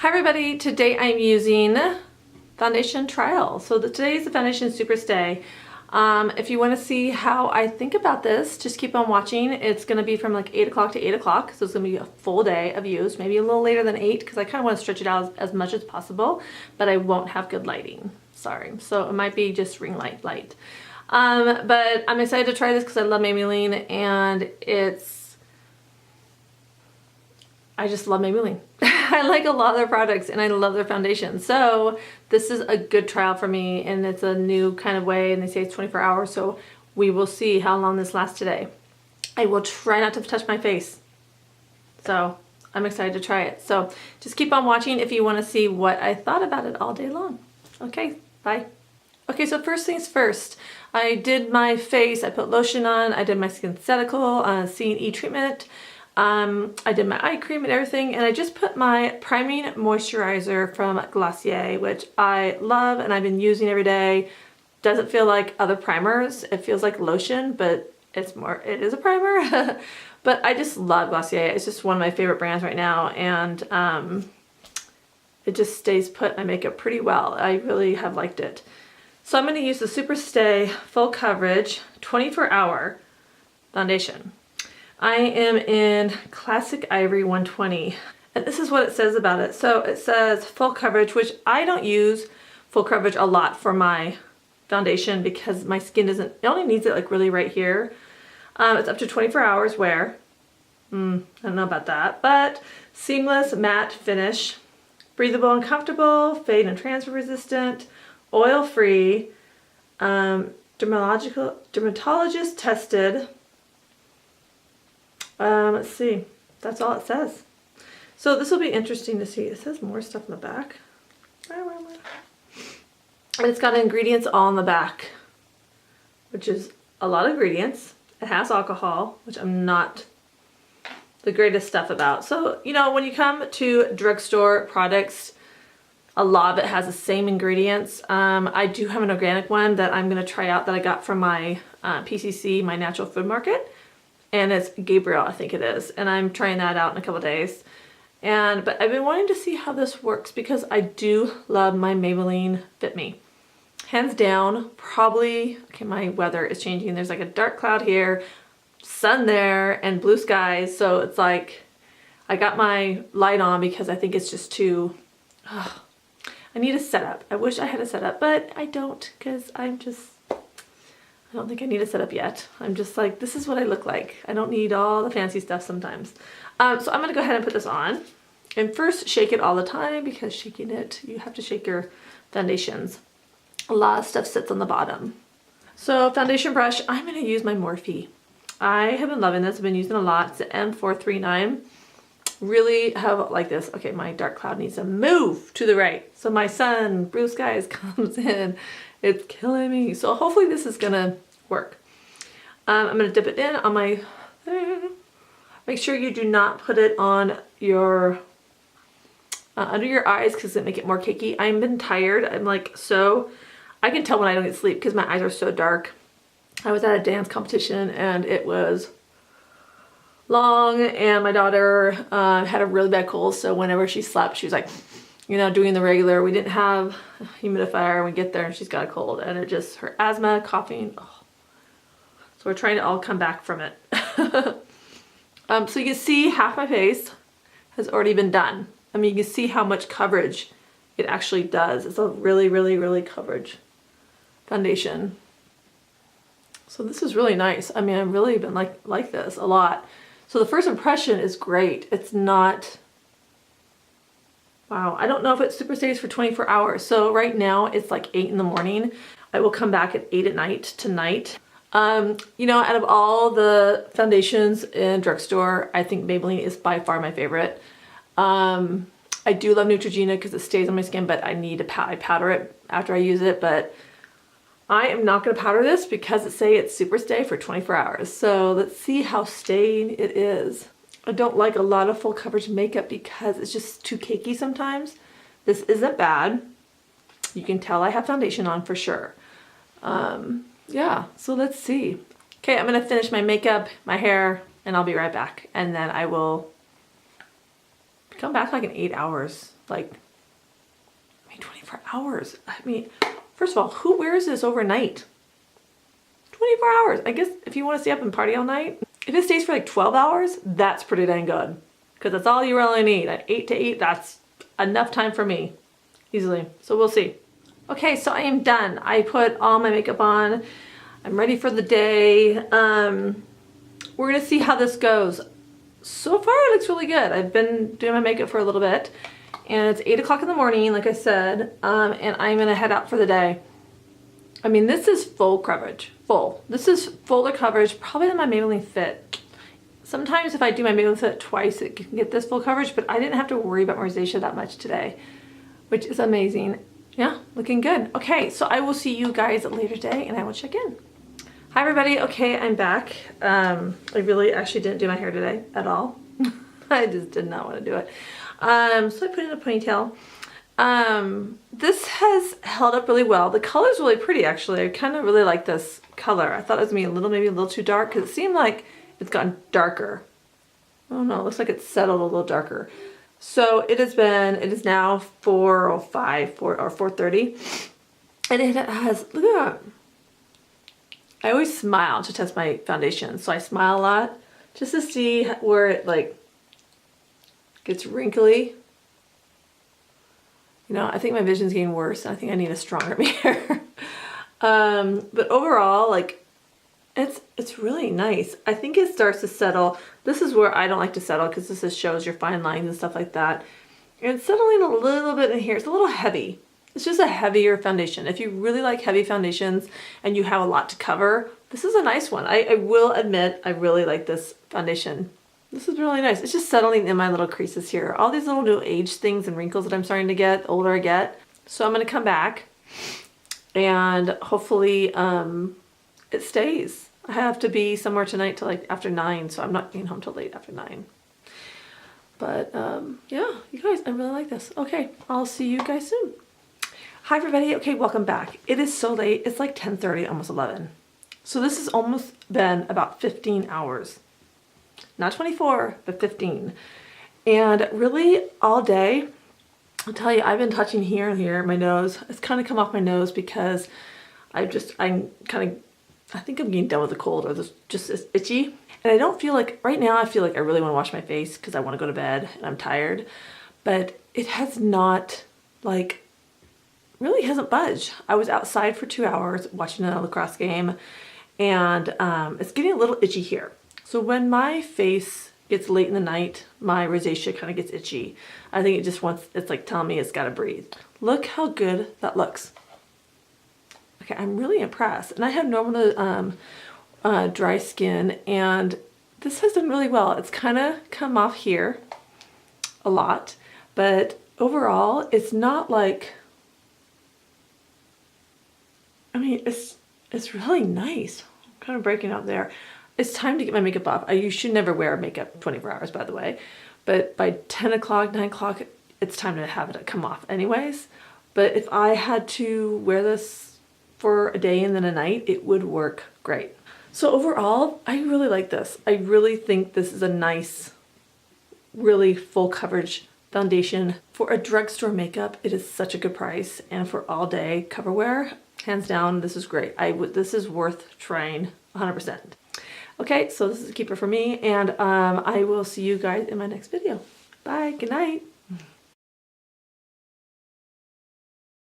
Hi everybody, today I'm using foundation trial. So today is the foundation Superstay. If you want to see how I think about this, just keep on watching. It's going to be from like 8 o'clock to 8 o'clock. So it's going to be a full day of use, maybe a little later than 8 because I kind of want to stretch it out as much as possible, but I won't have good lighting. Sorry. So it might be just ring light. But I'm excited to try this because I love Maybelline and I just love Maybelline. I like a lot of their products and I love their foundation. So this is a good trial for me and it's a new kind of way and they say it's 24 hours. So we will see how long this lasts today. I will try not to touch my face. So I'm excited to try it. So just keep on watching if you want to see what I thought about it all day long. Okay, bye. Okay, so first things first, I did my face, I put lotion on, I did my Skin C&E treatment. I did my eye cream and everything, and I just put my priming moisturizer from Glossier, which I love and I've been using every day. Doesn't feel like other primers. It feels like lotion, but it is a primer. But I just love Glossier. It's just one of my favorite brands right now, and it just stays put my makeup pretty well. I really have liked it. So I'm going to use the Superstay Full Coverage 24-Hour Foundation. I am in Classic Ivory 120, and this is what it says about it. So it says full coverage, which I don't use full coverage a lot for my foundation because my skin it only needs it like really right here. It's up to 24 hours wear. I don't know about that, but seamless matte finish, breathable and comfortable, fade and transfer resistant, oil free, dermatologist tested. Let's see, that's all it says. So this will be interesting to see. It says more stuff in the back. And it's got ingredients all in the back, which is a lot of ingredients. It has alcohol, which I'm not the greatest stuff about. So, you know, when you come to drugstore products, a lot of it has the same ingredients. I do have an organic one that I'm going to try out that I got from my PCC, my natural food market. And it's Gabriel, I think it is. And I'm trying that out in a couple days. But I've been wanting to see how this works because I do love my Maybelline Fit Me. Hands down, probably, okay, my weather is changing. There's like a dark cloud here, sun there, and blue skies. So it's like, I got my light on because I think it's just too, I need a setup. I wish I had a setup, but I don't because I don't think I need a setup yet. I'm just like, this is what I look like. I don't need all the fancy stuff sometimes. So I'm gonna go ahead and put this on. And first, shake it all the time because shaking it, you have to shake your foundations. A lot of stuff sits on the bottom. So foundation brush, I'm gonna use my Morphe. I have been loving this, I've been using a lot. It's the M439. Really have like this. Okay, my dark cloud needs to move to the right. So my sun, blue skies comes in. It's killing me. So hopefully this is gonna work. I'm gonna dip it in on my thing. Make sure you do not put it on your under your eyes because it make it more cakey. I've been tired. I'm like, so I can tell when I don't get sleep because my eyes are so dark. I was at a dance competition and it was long, and my daughter had a really bad cold, so whenever she slept she was like, you know, doing the regular. We didn't have a humidifier and we get there and she's got a cold, and it just, her asthma, coughing. Oh. So we're trying to all come back from it. So you can see half my face has already been done. I mean, you can see how much coverage it actually does. It's a really, really, really coverage foundation. So this is really nice. I mean, I've really been like this a lot. So the first impression is great. It's not, wow, I don't know if it Superstays for 24 hours. So right now it's like 8 in the morning. I will come back at 8 at night tonight. You know, out of all the foundations in drugstore, I think Maybelline is by far my favorite. I do love Neutrogena because it stays on my skin, but I need to I powder it after I use it. But I am not going to powder this because it say it's Superstay for 24 hours. So let's see how staying it is. I don't like a lot of full coverage makeup because it's just too cakey sometimes. This isn't bad. You can tell I have foundation on for sure. Yeah, so let's see. Okay, I'm going to finish my makeup, my hair, and I'll be right back. And then I will come back like in 8 hours. Like, I mean, 24 hours. I mean, first of all, who wears this overnight? 24 hours. I guess if you want to stay up and party all night, if it stays for like 12 hours, that's pretty dang good. Because that's all you really need. At 8 to 8, that's enough time for me. Easily. So we'll see. Okay, so I am done. I put all my makeup on. I'm ready for the day. We're going to see how this goes. So far, it looks really good. I've been doing my makeup for a little bit. And it's 8 o'clock in the morning, like I said. And I'm going to head out for the day. I mean, this is full coverage. Full. This is fuller coverage, probably than my Maybelline Fit. Sometimes if I do my Maybelline Fit twice, it can get this full coverage, but I didn't have to worry about my rosacea that much today, which is amazing. Yeah, looking good. Okay, so I will see you guys later today, and I will check in. Hi, everybody. Okay, I'm back. I really actually didn't do my hair today at all. I just did not want to do it. So I put in a ponytail. This has held up really well. The color's really pretty, actually. I kind of really like this color. I thought it was maybe a little too dark, because it seemed like it's gotten darker. I don't know, it looks like it's settled a little darker. So it is now 4:05 or 4:30. And it has, look at that. I always smile to test my foundation. So I smile a lot just to see where it like gets wrinkly. You know, I think my vision's getting worse. I think I need a stronger mirror. But overall, like, it's really nice. I think it starts to settle. This is where I don't like to settle, because this shows your fine lines and stuff like that. And it's settling a little bit in here. It's a little heavy. It's just a heavier foundation. If you really like heavy foundations and you have a lot to cover, this is a nice one. I will admit, I really like this foundation. This is really nice. It's just settling in my little creases here. All these little new age things and wrinkles that I'm starting to get the older I get. So I'm going to come back and hopefully it stays. I have to be somewhere tonight till like after 9, so I'm not getting home till late after 9. But yeah, you guys, I really like this. Okay, I'll see you guys soon. Hi everybody. Okay, welcome back. It is so late. It's like 10:30, almost 11. So this has almost been about 15 hours. Not 24, but 15. And really all day, I'll tell you, I've been touching here and here, my nose. It's kind of come off my nose because I think I'm getting done with the cold, or this just is itchy. And I don't feel like, right now I feel like I really want to wash my face because I want to go to bed and I'm tired. But it has not, like, really hasn't budged. I was outside for 2 hours watching a lacrosse game, and it's getting a little itchy here. So when my face gets late in the night, my rosacea kind of gets itchy. I think it just wants, it's like telling me it's got to breathe. Look how good that looks. Okay, I'm really impressed. And I have normal dry skin, and this has done really well. It's kind of come off here a lot, but overall, it's not like, I mean, it's really nice. I'm kind of breaking out there. It's time to get my makeup off. You should never wear makeup 24 hours, by the way. But by 10 o'clock, 9 o'clock, it's time to have it come off anyways. But if I had to wear this for a day and then a night, it would work great. So overall, I really like this. I really think this is a nice, really full coverage foundation. For a drugstore makeup, it is such a good price. And for all day coverwear, hands down, this is great. This is worth trying 100%. Okay, so this is a keeper for me, and I will see you guys in my next video. Bye, good night.